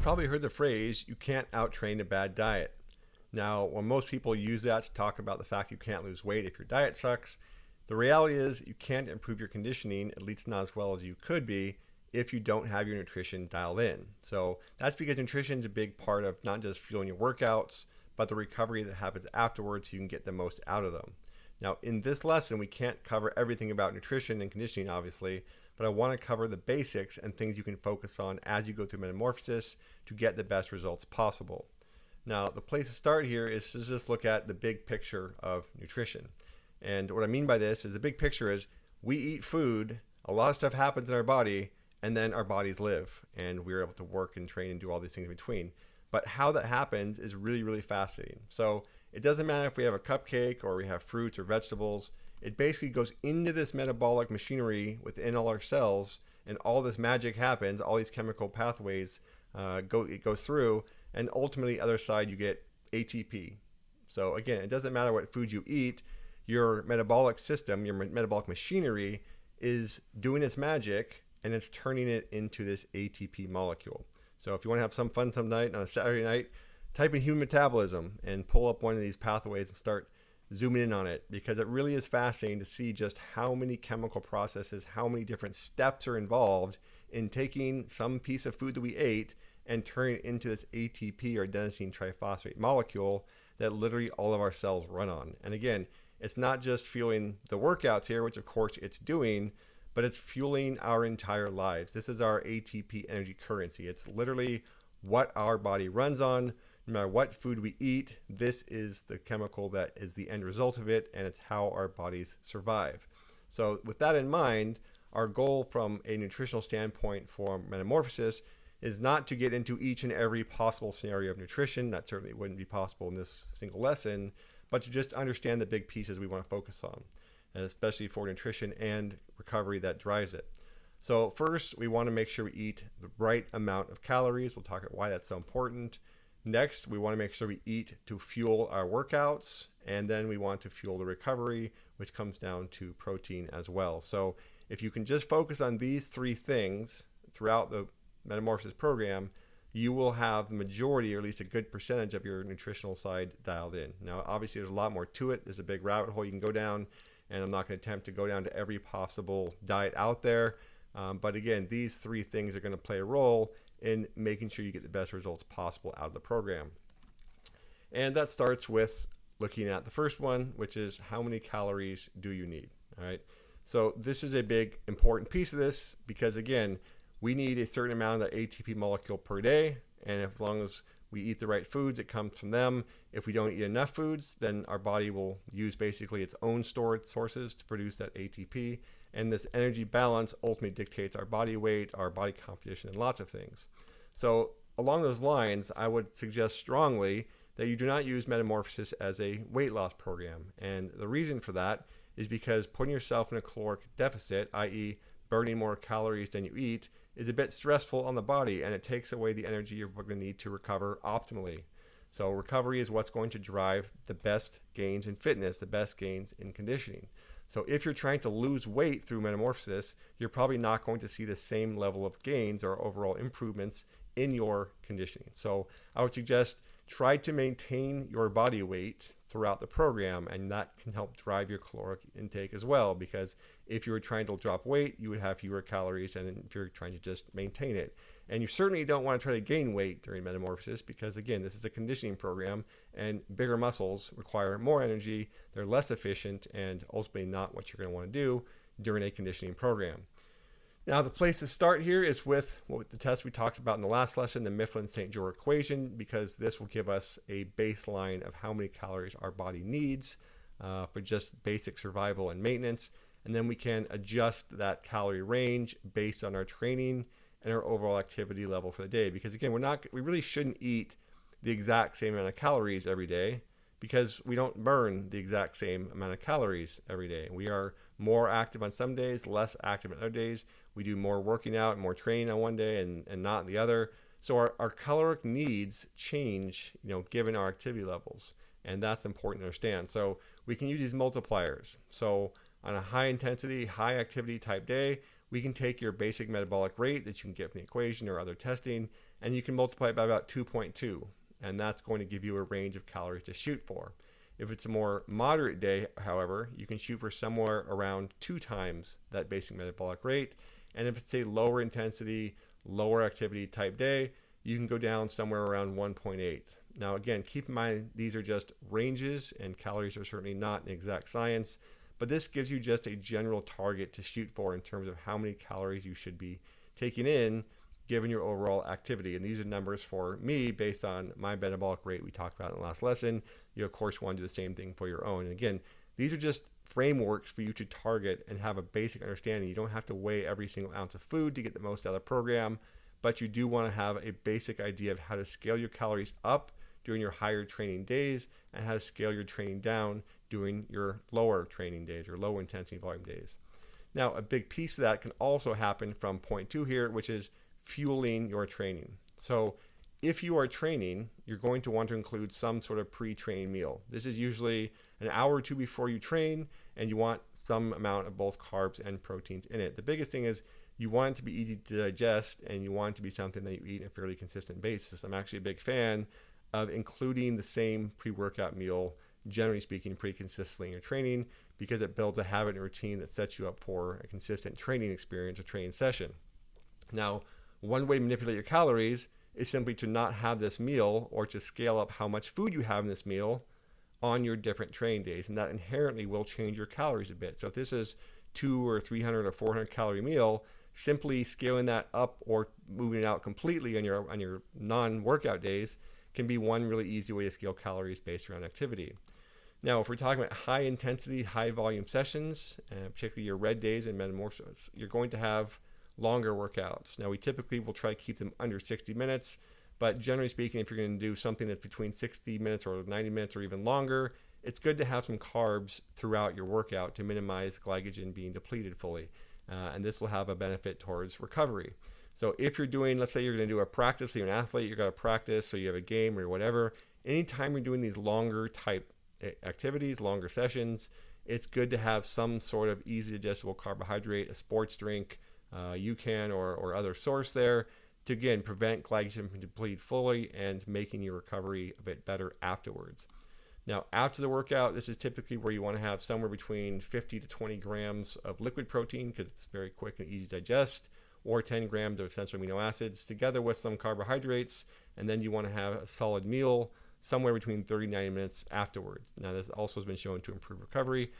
probably heard the phrase, you can't outtrain a bad diet. Now, when most people use that to talk about the fact you can't lose weight if your diet sucks, the reality is you can't improve your conditioning, at least not as well as you could be, if you don't have your nutrition dialed in. So that's because nutrition is a big part of not just fueling your workouts, but the recovery that happens afterwards so you can get the most out of them. Now, in this lesson, we can't cover everything about nutrition and conditioning, obviously, but I want to cover the basics and things you can focus on as you go through metamorphosis to get the best results possible. Now, the place to start here is to just look at the big picture of nutrition. And what I mean by this is the big picture is we eat food, a lot of stuff happens in our body, and then our bodies live, and we're able to work and train and do all these things in between. But how that happens is really, really fascinating. So it doesn't matter if we have a cupcake or we have fruits or vegetables. It basically goes into this metabolic machinery within all our cells, and all this magic happens. All these chemical pathways it goes through, and ultimately, other side, you get ATP. So again, it doesn't matter what food you eat. Your metabolic system, your metabolic machinery, is doing its magic, and it's turning it into this ATP molecule. So if you want to have some fun some night on a Saturday night, type in human metabolism and pull up one of these pathways and start zooming in on it, because it really is fascinating to see just how many chemical processes, how many different steps are involved in taking some piece of food that we ate and turning it into this ATP, or adenosine triphosphate molecule, that literally all of our cells run on. And again, it's not just fueling the workouts here, which of course it's doing, but it's fueling our entire lives. This is our ATP energy currency. It's literally what our body runs on. No matter what food we eat, this is the chemical that is the end result of it, and it's how our bodies survive. So with that in mind, our goal from a nutritional standpoint for metamorphosis is not to get into each and every possible scenario of nutrition. That certainly wouldn't be possible in this single lesson, but to just understand the big pieces we want to focus on, and especially for nutrition and recovery that drives it. So first, we want to make sure we eat the right amount of calories. We'll talk about why that's so important. Next, we want to make sure we eat to fuel our workouts, and then we want to fuel the recovery, which comes down to protein as well. So if you can just focus on these three things throughout the metamorphosis program, you will have the majority, or at least a good percentage of your nutritional side dialed in. Now, obviously, there's a lot more to it. There's a big rabbit hole you can go down, and I'm not going to attempt to go down to every possible diet out there. But again, these three things are going to play a role in making sure you get the best results possible out of the program. And that starts with looking at the first one, which is how many calories do you need? All right. So this is a big important piece of this, because again, we need a certain amount of the ATP molecule per day, and as long as we eat the right foods, it comes from them. If we don't eat enough foods, then our body will use basically its own stored sources to produce that ATP, and this energy balance ultimately dictates our body weight, our body composition, and lots of things. So along those lines, I would suggest strongly that you do not use metamorphosis as a weight loss program, and the reason for that is because putting yourself in a caloric deficit, i.e. burning more calories than you eat, is a bit stressful on the body, and it takes away the energy you're going to need to recover optimally. So recovery is what's going to drive the best gains in fitness, the best gains in conditioning. So if you're trying to lose weight through metamorphosis, you're probably not going to see the same level of gains or overall improvements in your conditioning. So I would suggest try to maintain your body weight throughout the program, and that can help drive your caloric intake as well, because if you were trying to drop weight, you would have fewer calories than if you're trying to just maintain it. And you certainly don't want to try to gain weight during metamorphosis, because again, this is a conditioning program, and bigger muscles require more energy, they're less efficient, and ultimately not what you're going to want to do during a conditioning program. Now, the place to start here is with the test we talked about in the last lesson, the Mifflin-St. Jeor equation, because this will give us a baseline of how many calories our body needs for just basic survival and maintenance. And then we can adjust that calorie range based on our training and our overall activity level for the day. Because again, we really shouldn't eat the exact same amount of calories every day, because we don't burn the exact same amount of calories every day. We are more active on some days, less active on other days. We do more working out and more training on one day and not on the other. So our caloric needs change, given our activity levels. And that's important to understand. So we can use these multipliers. So on a high intensity, high activity type day, we can take your basic metabolic rate that you can get from the equation or other testing, and you can multiply it by about 2.2, and that's going to give you a range of calories to shoot for. If it's a more moderate day, however, you can shoot for somewhere around 2 times that basic metabolic rate. And if it's a lower intensity, lower activity type day, you can go down somewhere around 1.8. Now, again, keep in mind, these are just ranges, and calories are certainly not an exact science, but this gives you just a general target to shoot for in terms of how many calories you should be taking in given your overall activity. And these are numbers for me based on my metabolic rate we talked about in the last lesson. You, of course, want to do the same thing for your own. And again, these are just frameworks for you to target and have a basic understanding. You don't have to weigh every single ounce of food to get the most out of the program, but you do want to have a basic idea of how to scale your calories up during your higher training days and how to scale your training down during your lower training days or lower intensity volume days. Now, a big piece of that can also happen from point 2 here, which is fueling your training. So if you are training, you're going to want to include some sort of pre-training meal. This is usually an hour or two before you train, and you want some amount of both carbs and proteins in it. The biggest thing is you want it to be easy to digest, and you want it to be something that you eat on a fairly consistent basis. I'm actually a big fan of including the same pre-workout meal, generally speaking, pretty consistently in your training, because it builds a habit and routine that sets you up for a consistent training experience or training session. Now, one way to manipulate your calories is simply to not have this meal or to scale up how much food you have in this meal on your different training days. And that inherently will change your calories a bit. So if this is 200 or 300 or 400 calorie meal, simply scaling that up or moving it out completely on your non-workout days can be one really easy way to scale calories based around activity. Now, if we're talking about high intensity, high volume sessions, particularly your red days and metamorphosis, you're going to have longer workouts. Now, we typically will try to keep them under 60 minutes, but generally speaking, if you're going to do something that's between 60 minutes or 90 minutes or even longer, it's good to have some carbs throughout your workout to minimize glycogen being depleted fully. And this will have a benefit towards recovery. So if you're doing, let's say you're going to do a practice, so you're an athlete, you're going to practice, so you have a game or whatever, anytime you're doing these longer type activities, longer sessions, it's good to have some sort of easy digestible carbohydrate, a sports drink, UCAN or other source there to, again, prevent glycogen from depleting fully and making your recovery a bit better afterwards. Now, after the workout, this is typically where you want to have somewhere between 50 to 20 grams of liquid protein because it's very quick and easy to digest, or 10 grams of essential amino acids together with some carbohydrates, and then you want to have a solid meal somewhere between 30 and 90 minutes afterwards. Now, this also has been shown to improve recovery,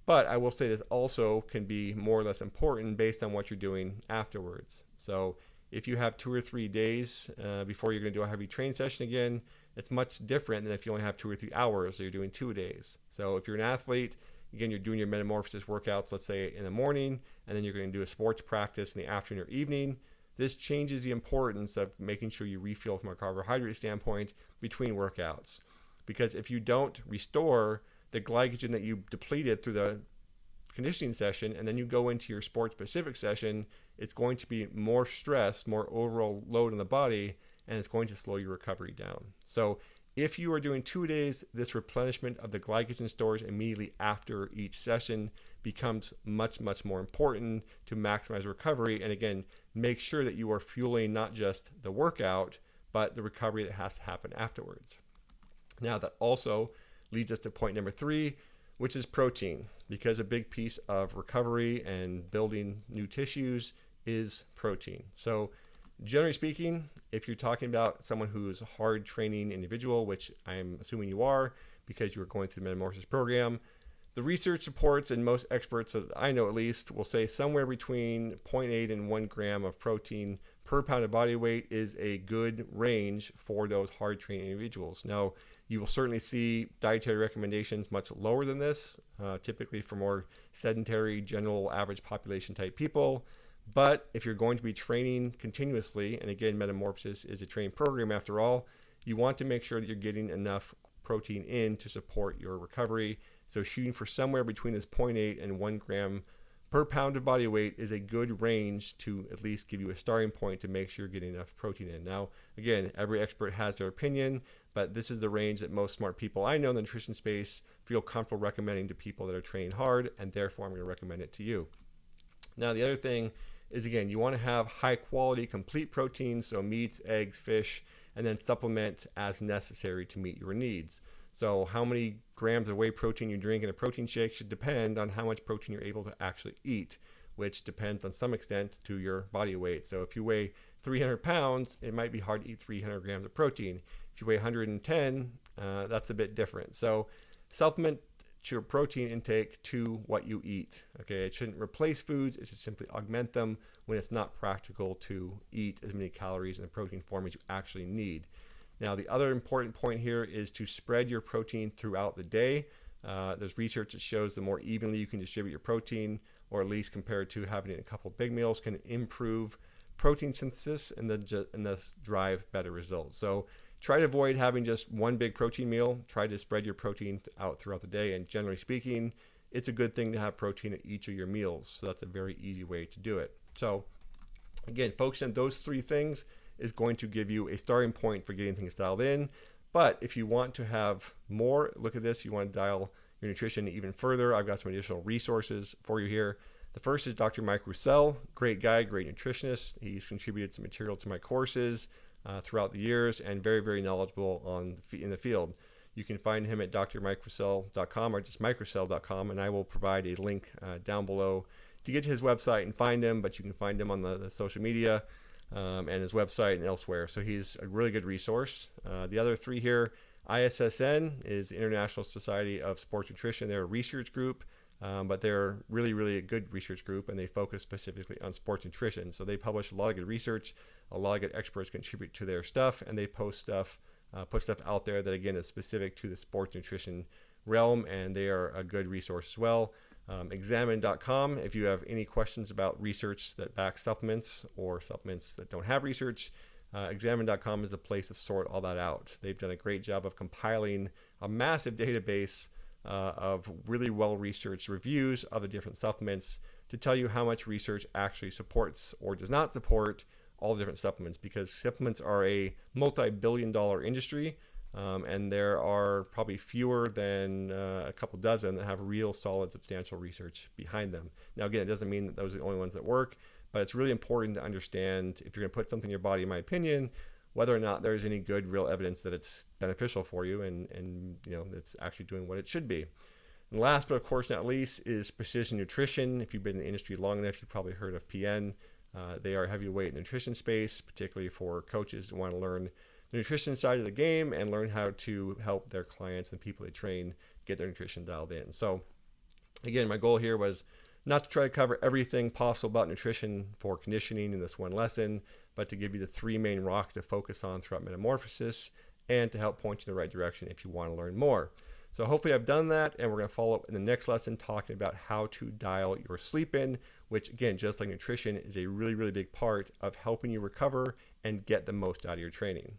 but I will say this also can be more or less important based on what you're doing afterwards. So if you have 2 or 3 days before you're going to do a heavy train session again, it's much different than if you only have 2 or 3 hours, so you're doing 2 days. So if you're an athlete, again, you're doing your metamorphosis workouts, let's say in the morning, and then you're going to do a sports practice in the afternoon or evening. This changes the importance of making sure you refuel from a carbohydrate standpoint between workouts. Because if you don't restore the glycogen that you depleted through the conditioning session, and then you go into your sports specific session, it's going to be more stress, more overall load on the body, and it's going to slow your recovery down. So if you are doing 2 days, this replenishment of the glycogen stores immediately after each session becomes much, much more important to maximize recovery. And again, make sure that you are fueling not just the workout, but the recovery that has to happen afterwards. Now, that also leads us to point number 3, which is protein, because a big piece of recovery and building new tissues is protein. So generally speaking, if you're talking about someone who's a hard training individual, which I'm assuming you are because you are going through the Metamorphosis program, the research supports, and most experts that I know at least, will say somewhere between 0.8 and 1 gram of protein per pound of body weight is a good range for those hard training individuals. Now, you will certainly see dietary recommendations much lower than this, typically for more sedentary, general average population type people. But if you're going to be training continuously, and again, Metamorphosis is a training program after all, you want to make sure that you're getting enough protein in to support your recovery. So shooting for somewhere between this 0.8 and 1 gram per pound of body weight is a good range to at least give you a starting point to make sure you're getting enough protein in. Now, again, every expert has their opinion, but this is the range that most smart people I know in the nutrition space feel comfortable recommending to people that are training hard, and therefore I'm going to recommend it to you. Now, the other thing is, again, you want to have high quality, complete proteins, so meats, eggs, fish, and then supplement as necessary to meet your needs. So how many grams of whey protein you drink in a protein shake should depend on how much protein you're able to actually eat, which depends on some extent to your body weight. So if you weigh 300 pounds, it might be hard to eat 300 grams of protein. If you weigh 110, that's a bit different. So supplement your protein intake to what you eat. Okay, it shouldn't replace foods, it should simply augment them when it's not practical to eat as many calories in the protein form as you actually need. Now, the other important point here is to spread your protein throughout the day. There's research that shows the more evenly you can distribute your protein, or at least compared to having it in a couple of big meals, can improve protein synthesis and thus drive better results. So try to avoid having just one big protein meal. Try to spread your protein out throughout the day. And generally speaking, it's a good thing to have protein at each of your meals. So that's a very easy way to do it. So again, focusing on those three things is going to give you a starting point for getting things dialed in. But if you want to have more, look at this, you want to dial your nutrition even further, I've got some additional resources for you here. The first is Dr. Mike Roussel, great guy, great nutritionist. He's contributed some material to my courses throughout the years, and very, very knowledgeable in the field. You can find him at drmikeroussel.com or just mikeroussel.com, and I will provide a link down below to get to his website and find him, but you can find him on the social media and his website and elsewhere. So he's a really good resource. The other three here, ISSN is the International Society of Sports Nutrition. They're a research group, but they're really, really a good research group, and they focus specifically on sports nutrition. So they publish a lot of good research. A lot of good experts contribute to their stuff, and they post stuff, put stuff out there that, again, is specific to the sports nutrition realm, and they are a good resource as well. Examine.com, if you have any questions about research that backs supplements or supplements that don't have research, Examine.com is the place to sort all that out. They've done a great job of compiling a massive database of really well-researched reviews of the different supplements to tell you how much research actually supports or does not support all the different supplements, because supplements are a multi-billion-dollar industry. And there are probably fewer than a couple dozen that have real solid substantial research behind them. Now, again, it doesn't mean that those are the only ones that work, but it's really important to understand, if you're going to put something in your body, in my opinion, whether or not there's any good real evidence that it's beneficial for you and you know, it's actually doing what it should be. And last but of course not least is Precision Nutrition. If you've been in the industry long enough, you've probably heard of PN. They are heavyweight in the nutrition space, particularly for coaches who want to learn the nutrition side of the game and learn how to help their clients and people they train get their nutrition dialed in. So again, my goal here was not to try to cover everything possible about nutrition for conditioning in this one lesson, but to give you the three main rocks to focus on throughout Metamorphosis and to help point you in the right direction if you want to learn more. So hopefully I've done that, and we're going to follow up in the next lesson talking about how to dial your sleep in, which again, just like nutrition, is a really, really big part of helping you recover and get the most out of your training.